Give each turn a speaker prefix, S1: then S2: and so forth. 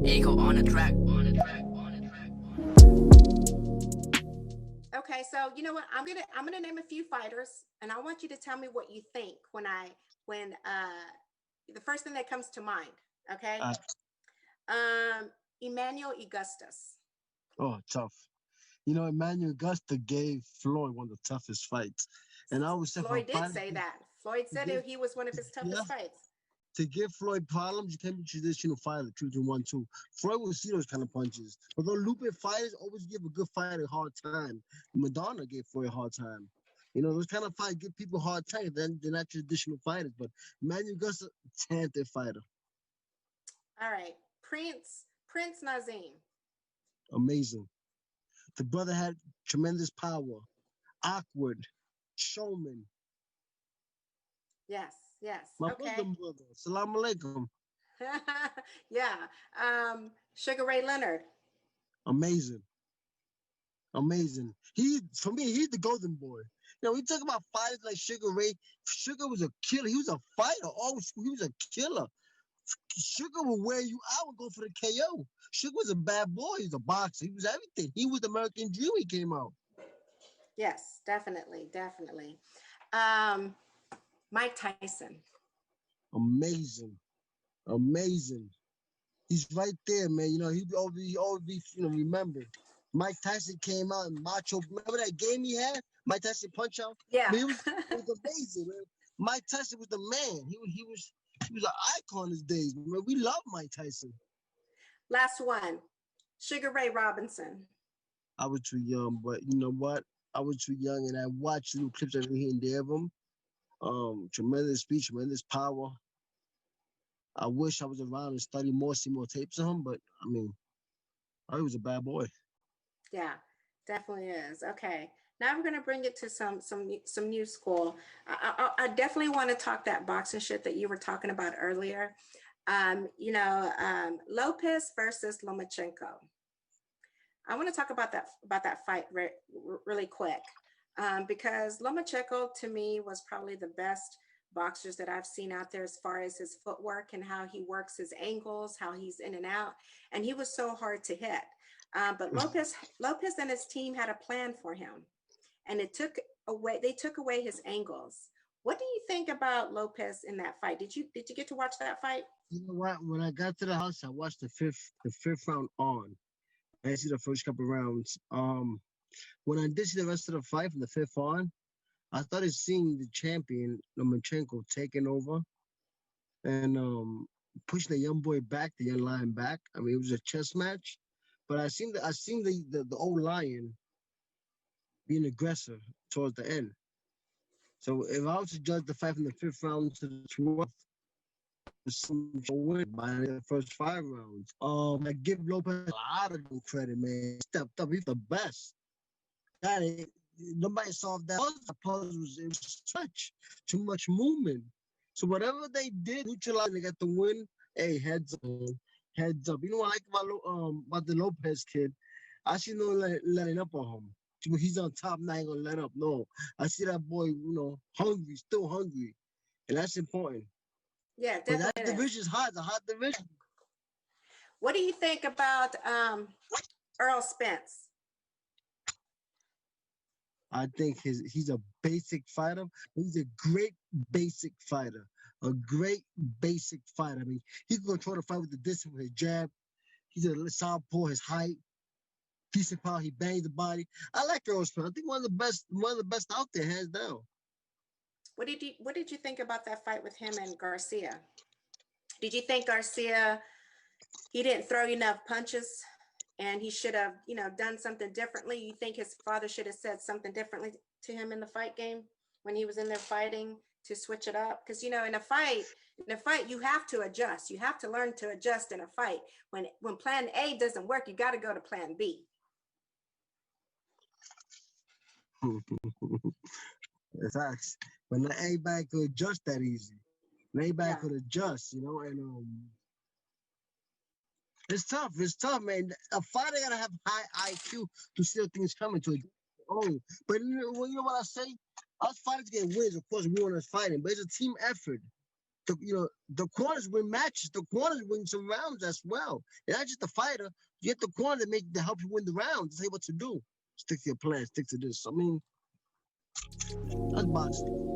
S1: Ego on the track.
S2: Okay, so you know what? I'm gonna name a few fighters, and I want you to tell me what you think when the first thing that comes to mind. Okay,
S3: Uh,
S2: um, Emmanuel Augustus.
S3: oh, tough. You know, Emmanuel Augusta gave Floyd one of the toughest fights. And I always said for a
S2: Floyd did
S3: fighter
S2: say that. Floyd
S3: to
S2: said
S3: give,
S2: he was one of his
S3: yeah,
S2: toughest fights.
S3: to give Floyd problems, you can't be traditional fighter, choosing 1-2. Floyd will see those kind of punches. Although Lupe fighters always give a good fighter a hard time. Madonna gave Floyd a hard time. You know, those kind of fights give people a hard time. Then they're not traditional fighters. But Emmanuel Augusta, talented fighter.
S2: All right, Prince Nazim.
S3: Amazing. The brother had tremendous power. Awkward. Showman.
S2: Yes, yes.
S3: My
S2: Okay.
S3: Muslim brother. Salam alaikum.
S2: Yeah. Sugar Ray Leonard.
S3: Amazing. Amazing. He for me, he's the golden boy. You know, we talk about fighters like Sugar Ray. Sugar was a killer. He was a fighter. Oh, he was a killer. Sugar will wear you out and go for the KO. Sugar was a bad boy. He was a boxer. He was everything. He was the American Dream. He came out.
S2: Yes, definitely, definitely. Um, Mike Tyson.
S3: Amazing. Amazing. He's right there, man. You know, he always be, remembered. Mike Tyson came out and Macho. Remember that game he had? Mike Tyson Punch Out.
S2: Yeah.
S3: Man, it was amazing, man. Mike Tyson was the man. He was an icon these days, man. We love Mike Tyson.
S2: Last one. Sugar Ray Robinson.
S3: I was too young, but you know what? I was too young, and I watched little clips every here and there of him. Tremendous speech, tremendous power. I wish I was around and study more, see more tapes of him, but I mean, I was a bad boy.
S2: Yeah, definitely is. Okay. Now we're gonna bring it to some new school. I definitely want to talk that boxing shit that you were talking about earlier. Lopez versus Lomachenko. I want to talk about that fight really quick, because Lomachenko to me was probably the best boxers that I've seen out there as far as his footwork and how he works his angles, how he's in and out, and he was so hard to hit. But Lopez and his team had a plan for him, and they took away his angles. What do you think about Lopez in that fight? Did you get to watch that fight?
S3: You know what? When I got to the house, I watched the fifth round on. I didn't see the first couple rounds. When I did see the rest of the fight from the fifth on, I started seeing the champion Lomachenko taking over and pushing the young boy back, the young lion back. I mean, it was a chess match, but I seen the old lion being aggressive towards the end. So if I was to judge the fight from the fifth round to the 12th, some win by the first 5 rounds. I give Lopez a lot of credit, man. He stepped up. He's the best. Got it. Nobody solved that puzzle. The puzzle was it was such too much movement. So whatever they did, neutralize, they got the win. Hey, heads up, man. Heads up. You know what I like about the Lopez kid? I see no letting up on him. He's on top now, ain't gonna let up. No, I see that boy, hungry, still hungry, and that's important.
S2: Yeah,
S3: But that
S2: definitely it is.
S3: division's hot. It's a hot division.
S2: What do you think about Earl Spence?
S3: I think he's a basic fighter. He's a great basic fighter. A great basic fighter. I mean, he can control the fight with the distance with his jab. He's a southpaw, his height, decent power. He bangs the body. I like Errol Spence. I think one of the best out there, hands down.
S2: What did you think about that fight with him and Garcia? Did you think Garcia he didn't throw enough punches and he should have, done something differently? You think his father should have said something differently to him in the fight game when he was in there fighting to switch it up? Because in a fight you have to adjust. You have to learn to adjust in a fight. When plan A doesn't work, you got to go to plan B.
S3: Facts. But not everybody could adjust that easy. Not everybody
S2: Yeah.
S3: could adjust, and it's tough. It's tough, man. A fighter gotta have high IQ to see things coming to it. Oh, but you know what I say? Us fighters get wins. Of course, we want us fighting, but it's a team effort. the corners win matches. The corners win some rounds as well. It's not just the fighter. You get the corner to help you win the round. To say what to do. Stick to your plan. Stick to this. I mean, that's boxing.